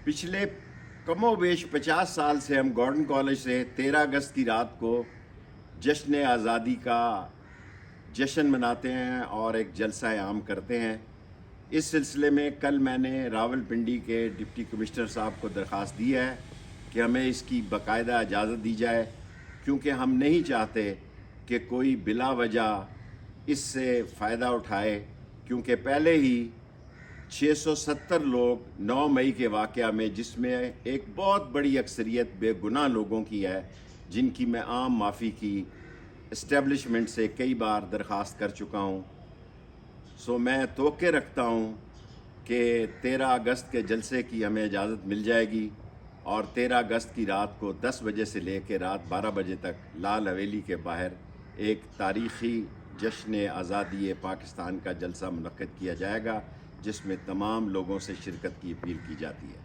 پچھلے کم و بیش 50 سال سے ہم گورڈن کالج سے 13 اگست کی رات کو جشن آزادی کا جشن مناتے ہیں اور ایک جلسہ عام کرتے ہیں۔ اس سلسلے میں کل میں نے راول پنڈی کے ڈپٹی کمشنر صاحب کو درخواست دی ہے کہ ہمیں اس کی باقاعدہ اجازت دی جائے، کیونکہ ہم نہیں چاہتے کہ کوئی بلا وجہ اس سے فائدہ اٹھائے، کیونکہ پہلے ہی 670 لوگ 9 مئی کے واقعہ میں، جس میں ایک بہت بڑی اکثریت بے گناہ لوگوں کی ہے، جن کی میں عام معافی کی اسٹیبلشمنٹ سے کئی بار درخواست کر چکا ہوں۔ میں توقع رکھتا ہوں کہ 13 اگست کے جلسے کی ہمیں اجازت مل جائے گی، اور 13 اگست کی رات کو 10 بجے سے لے کے رات 12 بجے تک لال حویلی کے باہر ایک تاریخی جشن آزادی پاکستان کا جلسہ منعقد کیا جائے گا، جس میں تمام لوگوں سے شرکت کی اپیل کی جاتی ہے۔